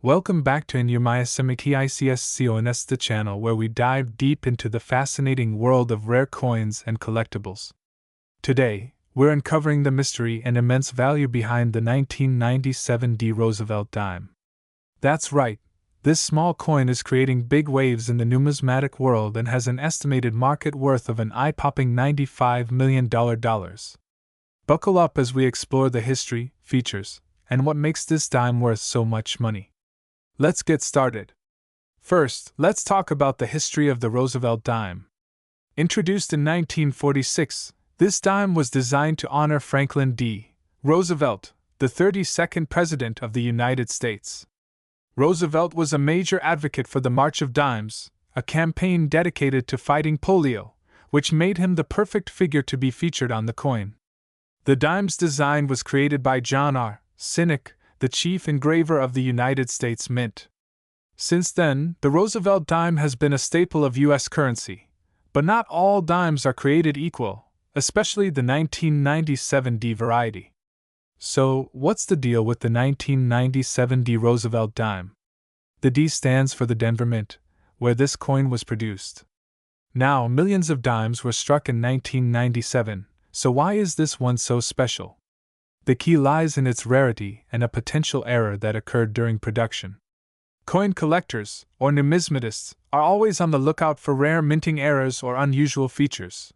Welcome back to Icycsos, the channel where we dive deep into the fascinating world of rare coins and collectibles. Today, we're uncovering the mystery and immense value behind the 1997 D. Roosevelt dime. That's right, this small coin is creating big waves in the numismatic world and has an estimated market worth of an eye-popping $95 million. Buckle up as we explore the history, features, and what makes this dime worth so much money. Let's get started. First, let's talk about the history of the Roosevelt dime. Introduced in 1946, this dime was designed to honor Franklin D. Roosevelt, the 32nd President of the United States. Roosevelt was a major advocate for the March of Dimes, a campaign dedicated to fighting polio, which made him the perfect figure to be featured on the coin. The dime's design was created by John R. Sinek, the chief engraver of the United States Mint. Since then, the Roosevelt dime has been a staple of U.S. currency, but not all dimes are created equal, especially the 1997 D variety. So, what's the deal with the 1997 D Roosevelt dime? The D stands for the Denver Mint, where this coin was produced. Now, millions of dimes were struck in 1997, so why is this one so special? The key lies in its rarity and a potential error that occurred during production. Coin collectors, or numismatists, are always on the lookout for rare minting errors or unusual features.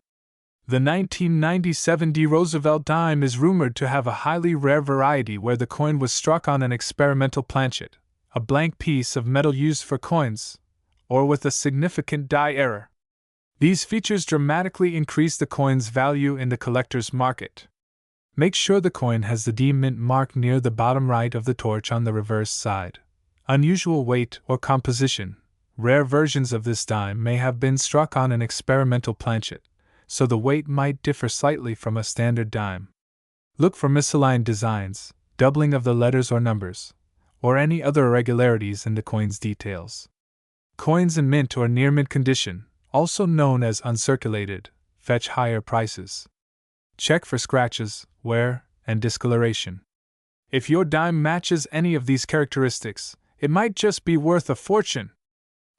The 1997 D Roosevelt dime is rumored to have a highly rare variety where the coin was struck on an experimental planchet, a blank piece of metal used for coins, or with a significant die error. These features dramatically increase the coin's value in the collector's market. Make sure the coin has the D Mint mark near the bottom right of the torch on the reverse side. Unusual weight or composition. Rare versions of this dime may have been struck on an experimental planchet, so the weight might differ slightly from a standard dime. Look for misaligned designs, doubling of the letters or numbers, or any other irregularities in the coin's details. Coins in mint or near mint condition, also known as uncirculated, fetch higher prices. Check for scratches, wear, and discoloration. If your dime matches any of these characteristics, it might just be worth a fortune.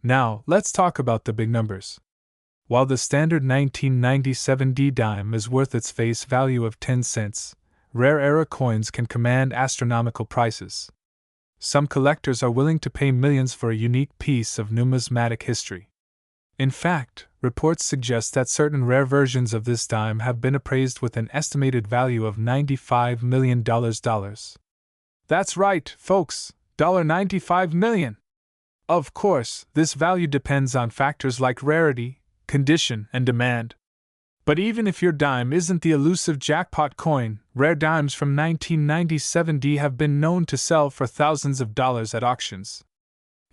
Now, let's talk about the big numbers. While the standard 1997 D dime is worth its face value of 10 cents, rare era coins can command astronomical prices. Some collectors are willing to pay millions for a unique piece of numismatic history. In fact, reports suggest that certain rare versions of this dime have been appraised with an estimated value of $95 million. That's right, folks, $95 million. Of course, this value depends on factors like rarity, condition, and demand. But even if your dime isn't the elusive jackpot coin, rare dimes from 1997 D have been known to sell for thousands of dollars at auctions.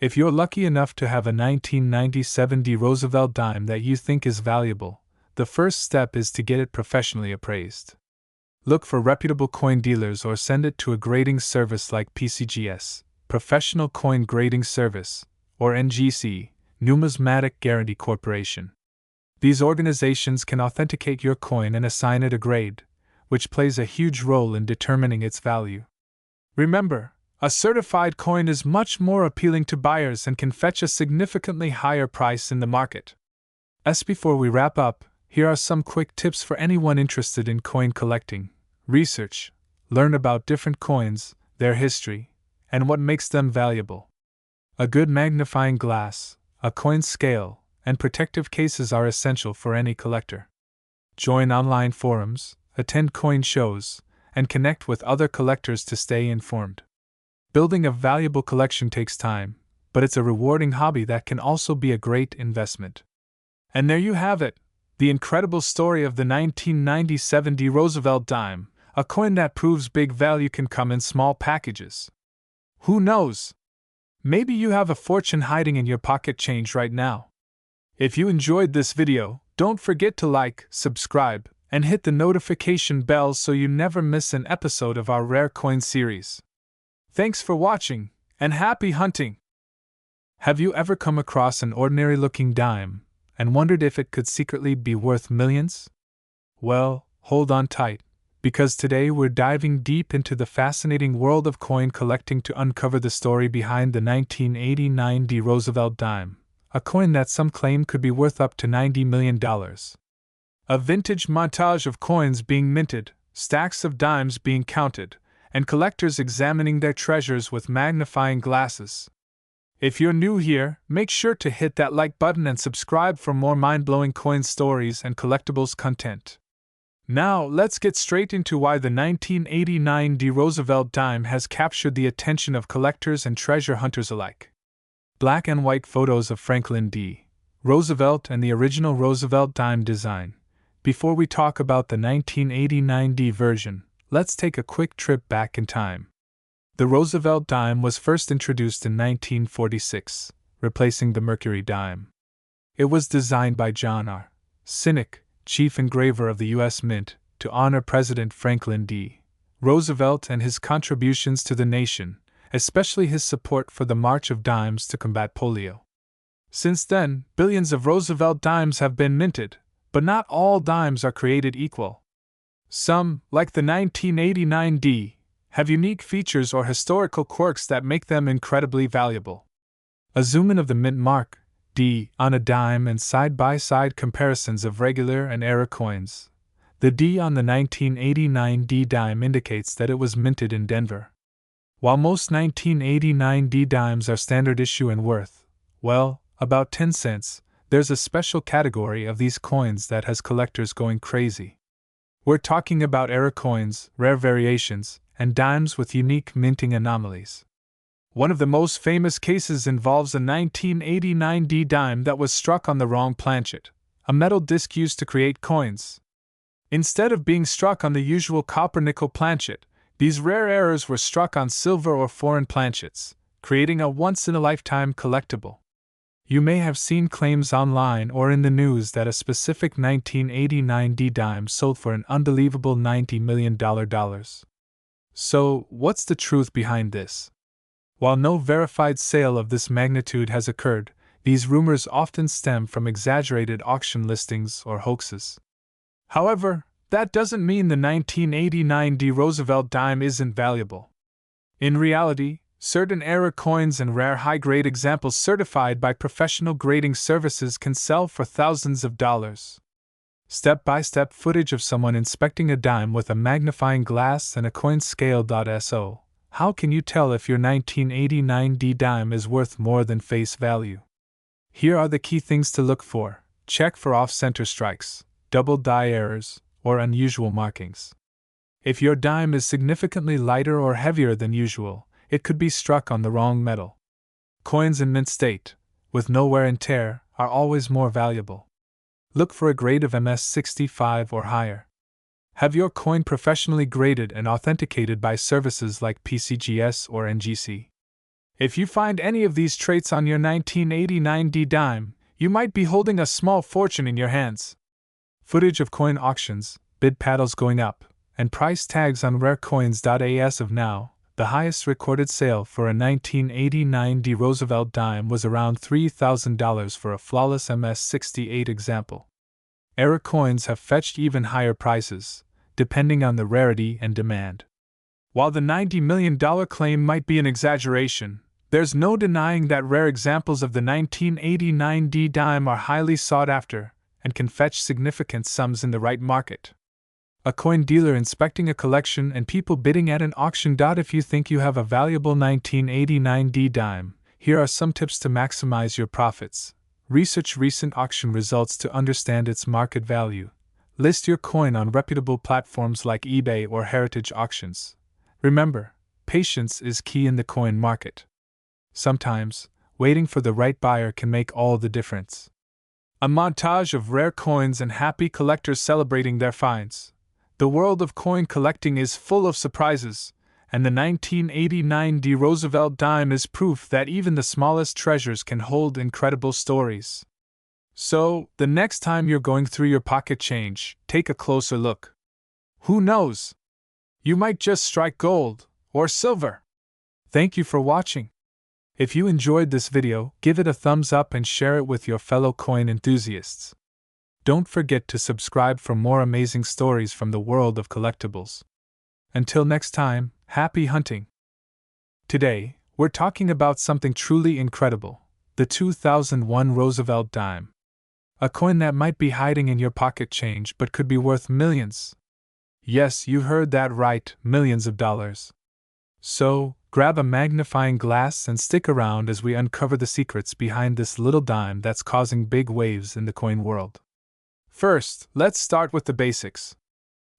If you're lucky enough to have a 1997 D Roosevelt dime that you think is valuable, the first step is to get it professionally appraised. Look for reputable coin dealers or send it to a grading service like PCGS, Professional Coin Grading Service, or NGC, Numismatic Guarantee Corporation. These organizations can authenticate your coin and assign it a grade, which plays a huge role in determining its value. Remember, a certified coin is much more appealing to buyers and can fetch a significantly higher price in the market. Before we wrap up, here are some quick tips for anyone interested in coin collecting. Research, learn about different coins, their history, and what makes them valuable. A good magnifying glass, a coin scale, and protective cases are essential for any collector. Join online forums, attend coin shows, and connect with other collectors to stay informed. Building a valuable collection takes time, but it's a rewarding hobby that can also be a great investment. And there you have it, the incredible story of the 1997 D Roosevelt dime, a coin that proves big value can come in small packages. Who knows? Maybe you have a fortune hiding in your pocket change right now. If you enjoyed this video, don't forget to like, subscribe, and hit the notification bell so you never miss an episode of our Rare Coin series. Thanks for watching, and happy hunting! Have you ever come across an ordinary-looking dime and wondered if it could secretly be worth millions? Well, hold on tight, because today we're diving deep into the fascinating world of coin collecting to uncover the story behind the 1989 D. Roosevelt dime, a coin that some claim could be worth up to $90 million. A vintage montage of coins being minted, stacks of dimes being counted, and collectors examining their treasures with magnifying glasses. If you're new here, make sure to hit that like button and subscribe for more mind-blowing coin stories and collectibles content. Now, let's get straight into why the 1989 D. Roosevelt dime has captured the attention of collectors and treasure hunters alike. Black and white photos of Franklin D. Roosevelt and the original Roosevelt dime design. Before we talk about the 1989 D version, let's take a quick trip back in time. The Roosevelt dime was first introduced in 1946, replacing the Mercury dime. It was designed by John R. Sinnock, chief engraver of the U.S. Mint, to honor President Franklin D. Roosevelt and his contributions to the nation, especially his support for the March of Dimes to combat polio. Since then, billions of Roosevelt dimes have been minted, but not all dimes are created equal. Some, like the 1989 D, have unique features or historical quirks that make them incredibly valuable. A zoom-in of the mint mark, D, on a dime and side-by-side comparisons of regular and era coins. The D on the 1989 D dime indicates that it was minted in Denver. While most 1989 D dimes are standard issue and worth, well, about 10 cents, there's a special category of these coins that has collectors going crazy. We're talking about era coins, rare variations, and dimes with unique minting anomalies. One of the most famous cases involves a 1989 D dime that was struck on the wrong planchet, a metal disc used to create coins. Instead of being struck on the usual copper-nickel planchet, these rare errors were struck on silver or foreign planchets, creating a once-in-a-lifetime collectible. You may have seen claims online or in the news that a specific 1989 D dime sold for an unbelievable $90 million. So, what's the truth behind this? While no verified sale of this magnitude has occurred, these rumors often stem from exaggerated auction listings or hoaxes. However, that doesn't mean the 1989 D. Roosevelt dime isn't valuable. In reality, certain era coins and rare high-grade examples certified by professional grading services can sell for thousands of dollars. Step-by-step footage of someone inspecting a dime with a magnifying glass and a coin scale.so. How can you tell if your 1989 D dime is worth more than face value? Here are the key things to look for. Check for off-center strikes, double die errors, or unusual markings. If your dime is significantly lighter or heavier than usual, it could be struck on the wrong metal. Coins in mint state, with no wear and tear, are always more valuable. Look for a grade of MS65 or higher. Have your coin professionally graded and authenticated by services like PCGS or NGC. If you find any of these traits on your 1989 D dime, you might be holding a small fortune in your hands. Footage of coin auctions, bid paddles going up, and price tags on rare coins. As of now, the highest recorded sale for a 1989 D. Roosevelt dime was around $3,000 for a flawless MS68 example. Era coins have fetched even higher prices, depending on the rarity and demand. While the $90 million claim might be an exaggeration, there's no denying that rare examples of the 1989 D dime are highly sought after and can fetch significant sums in the right market. A coin dealer inspecting a collection and people bidding at an auction. If you think you have a valuable 1989 D dime, here are some tips to maximize your profits. Research recent auction results to understand its market value. List your coin on reputable platforms like eBay or Heritage Auctions. Remember, patience is key in the coin market. Sometimes, waiting for the right buyer can make all the difference. A montage of rare coins and happy collectors celebrating their finds. The world of coin collecting is full of surprises, and the 1989 D. Roosevelt dime is proof that even the smallest treasures can hold incredible stories. So, the next time you're going through your pocket change, take a closer look. Who knows? You might just strike gold or silver. Thank you for watching. If you enjoyed this video, give it a thumbs up and share it with your fellow coin enthusiasts. Don't forget to subscribe for more amazing stories from the world of collectibles. Until next time, happy hunting! Today, we're talking about something truly incredible: the 2001 Roosevelt dime. A coin that might be hiding in your pocket change but could be worth millions. Yes, you heard that right, millions of dollars. So, grab a magnifying glass and stick around as we uncover the secrets behind this little dime that's causing big waves in the coin world. First, let's start with the basics.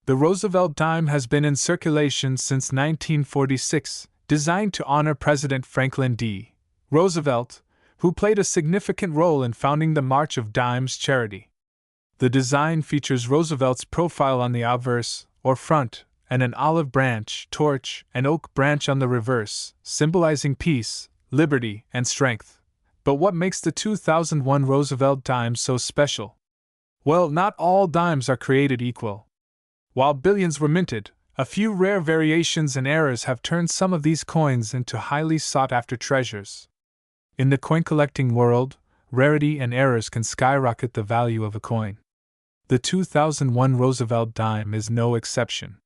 The Roosevelt dime has been in circulation since 1946, designed to honor President Franklin D. Roosevelt, who played a significant role in founding the March of Dimes charity. The design features Roosevelt's profile on the obverse, or front, and an olive branch, torch, and oak branch on the reverse, symbolizing peace, liberty, and strength. But what makes the 2001 Roosevelt dime so special? Well, not all dimes are created equal. While billions were minted, a few rare variations and errors have turned some of these coins into highly sought-after treasures. In the coin collecting world, rarity and errors can skyrocket the value of a coin. The 2001 Roosevelt dime is no exception.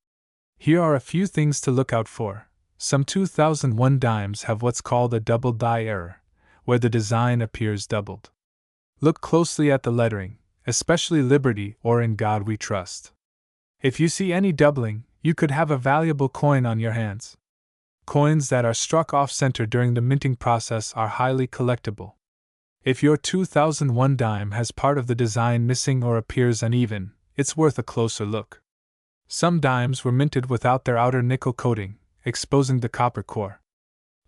Here are a few things to look out for. Some 2001 dimes have what's called a double die error, where the design appears doubled. Look closely at the lettering, especially Liberty or In God We Trust. If you see any doubling, you could have a valuable coin on your hands. Coins that are struck off-center during the minting process are highly collectible. If your 2001 dime has part of the design missing or appears uneven, it's worth a closer look. Some dimes were minted without their outer nickel coating, exposing the copper core.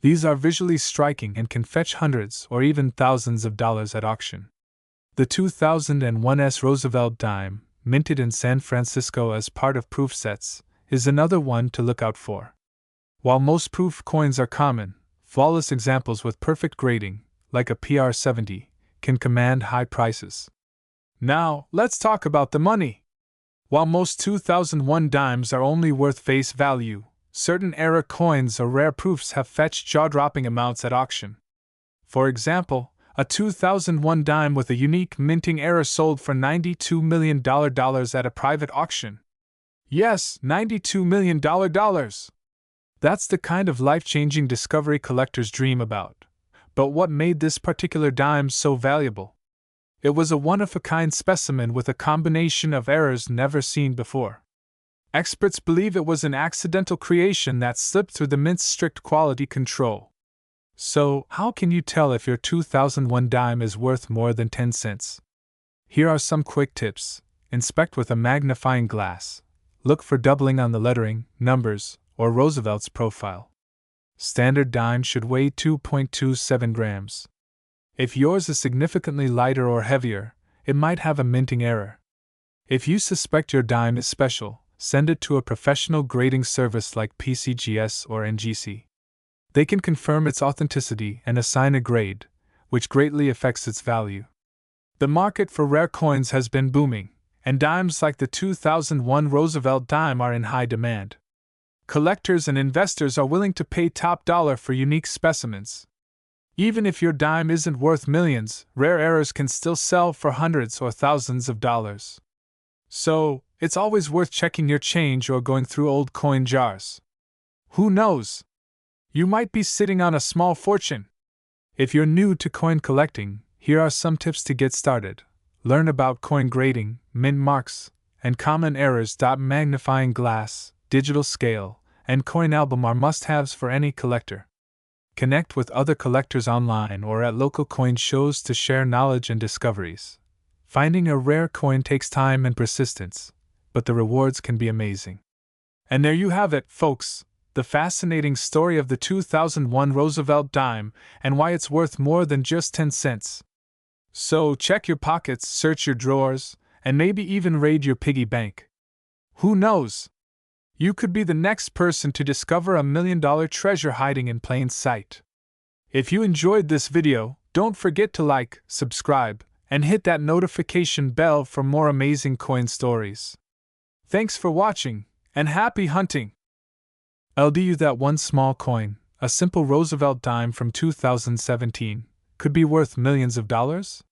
These are visually striking and can fetch hundreds or even thousands of dollars at auction. The 2001's Roosevelt dime, minted in San Francisco as part of proof sets, is another one to look out for. While most proof coins are common, flawless examples with perfect grading, like a PR70, can command high prices. Now, let's talk about the money. While most 2001 dimes are only worth face value, certain error coins or rare proofs have fetched jaw-dropping amounts at auction. For example, a 2001 dime with a unique minting error sold for $92 million at a private auction. Yes, $92 million. That's the kind of life-changing discovery collectors dream about. But what made this particular dime so valuable? It was a one-of-a-kind specimen with a combination of errors never seen before. Experts believe it was an accidental creation that slipped through the mint's strict quality control. So, how can you tell if your 2001 dime is worth more than 10 cents? Here are some quick tips. Inspect with a magnifying glass. Look for doubling on the lettering, numbers, or Roosevelt's profile. Standard dime should weigh 2.27 grams. If yours is significantly lighter or heavier, it might have a minting error. If you suspect your dime is special, send it to a professional grading service like PCGS or NGC. They can confirm its authenticity and assign a grade, which greatly affects its value. The market for rare coins has been booming, and dimes like the 2001 Roosevelt dime are in high demand. Collectors and investors are willing to pay top dollar for unique specimens. Even if your dime isn't worth millions, rare errors can still sell for hundreds or thousands of dollars. So, it's always worth checking your change or going through old coin jars. Who knows? You might be sitting on a small fortune. If you're new to coin collecting, here are some tips to get started. Learn about coin grading, mint marks, and common errors. Magnifying glass, digital scale, and coin album are must-haves for any collector. Connect with other collectors online or at local coin shows to share knowledge and discoveries. Finding a rare coin takes time and persistence, but the rewards can be amazing. And there you have it, folks. The fascinating story of the 2001 Roosevelt dime and why it's worth more than just 10 cents. So check your pockets, search your drawers, and maybe even raid your piggy bank. Who knows? You could be the next person to discover $1 million treasure hiding in plain sight. If you enjoyed this video, don't forget to like, subscribe, and hit that notification bell for more amazing coin stories. Thanks for watching, and happy hunting! LDU that one small coin, a simple Roosevelt dime from 2017, could be worth millions of dollars?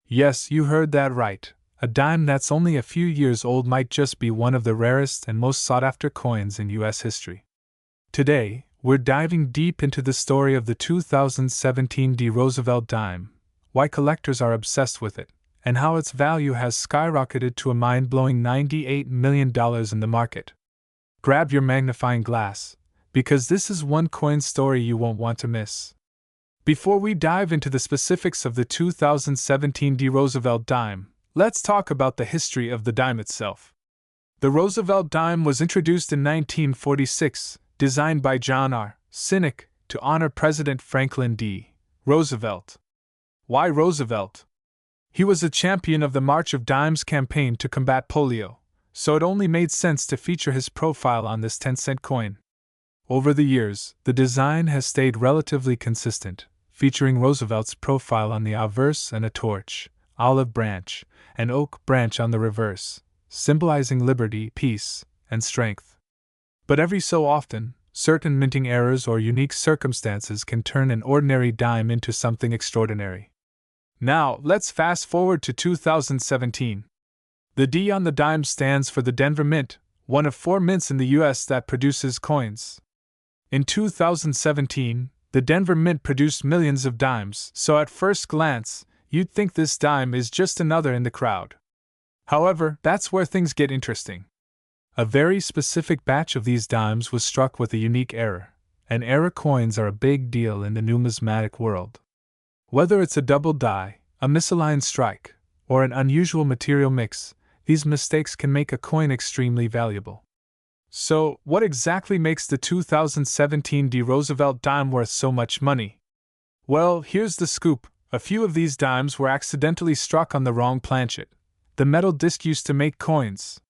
Yes, you heard that right. a dime that's only a few years old might just be one of the rarest and most sought-after coins in U.S. history. Today, we're diving deep into the story of the 2017 D. Roosevelt dime, why collectors are obsessed with it, and how its value has skyrocketed to a mind-blowing $98 million in the market. Grab your magnifying glass, because this is one coin story you won't want to miss. Before we dive into the specifics of the 2017 D. Roosevelt dime, let's talk about the history of the dime itself. The Roosevelt dime was introduced in 1946, designed by John R. Sinek, to honor President Franklin D. Roosevelt. Why Roosevelt? He was a champion of the March of Dimes campaign to combat polio, so it only made sense to feature his profile on this 10-cent coin. Over the years, the design has stayed relatively consistent, featuring Roosevelt's profile on the obverse and a torch, olive branch, and oak branch on the reverse, symbolizing liberty, peace, and strength. But every so often, certain minting errors or unique circumstances can turn an ordinary dime into something extraordinary. Now, let's fast forward to 2017. The D on the dime stands for the Denver Mint, one of 4 mints in the U.S. that produces coins. In 2017, the Denver Mint produced millions of dimes, so at first glance, you'd think this dime is just another in the crowd. However, that's where things get interesting. A very specific batch of these dimes was struck with a unique error, and error coins are a big deal in the numismatic world. Whether it's a double die, a misaligned strike, or an unusual material mix, these mistakes can make a coin extremely valuable. So, what exactly makes the 2017 D. Roosevelt dime worth so much money? Well, here's the scoop. A few of these dimes were accidentally struck on the wrong planchet, the metal disc used to make coins.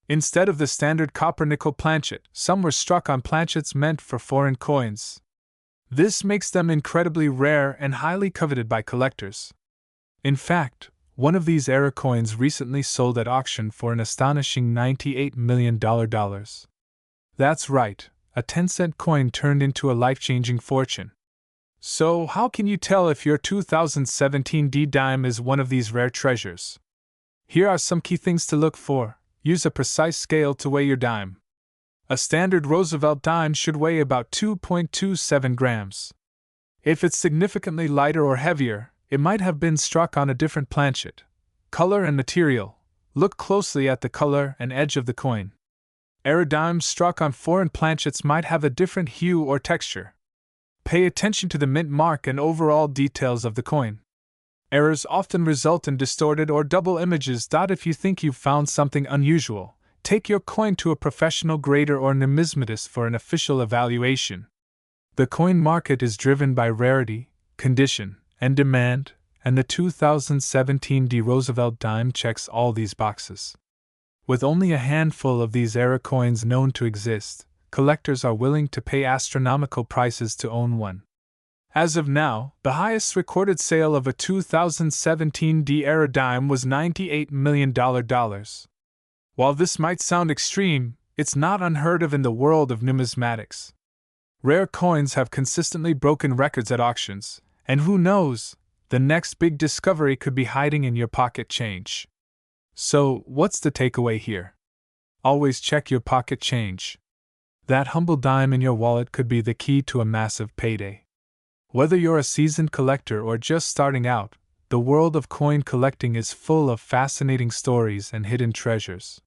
Instead of the standard copper-nickel planchet, some were struck on planchets meant for foreign coins. This makes them incredibly rare and highly coveted by collectors. In fact, one of these error coins recently sold at auction for an astonishing $98 million. That's right, a 10-cent coin turned into a life-changing fortune. So, how can you tell if your 2017 D dime is one of these rare treasures? Here are some key things to look for. Use a precise scale to weigh your dime. A standard Roosevelt dime should weigh about 2.27 grams. If it's significantly lighter or heavier, it might have been struck on a different planchet. Color and material. Look closely at the color and edge of the coin. Error dimes struck on foreign planchets might have a different hue or texture. Pay attention to the mint mark and overall details of the coin. Errors often result in distorted or double images. If you think you've found something unusual, take your coin to a professional grader or numismatist for an official evaluation. The coin market is driven by rarity, condition, and demand, and the 2017 D. Roosevelt dime checks all these boxes. With only a handful of these error coins known to exist, collectors are willing to pay astronomical prices to own one. As of now, the highest recorded sale of a 2017 D error dime was $98 million. While this might sound extreme, it's not unheard of in the world of numismatics. Rare coins have consistently broken records at auctions, and who knows, the next big discovery could be hiding in your pocket change. So, what's the takeaway here? Always check your pocket change. That humble dime in your wallet could be the key to a massive payday. Whether you're a seasoned collector or just starting out, the world of coin collecting is full of fascinating stories and hidden treasures.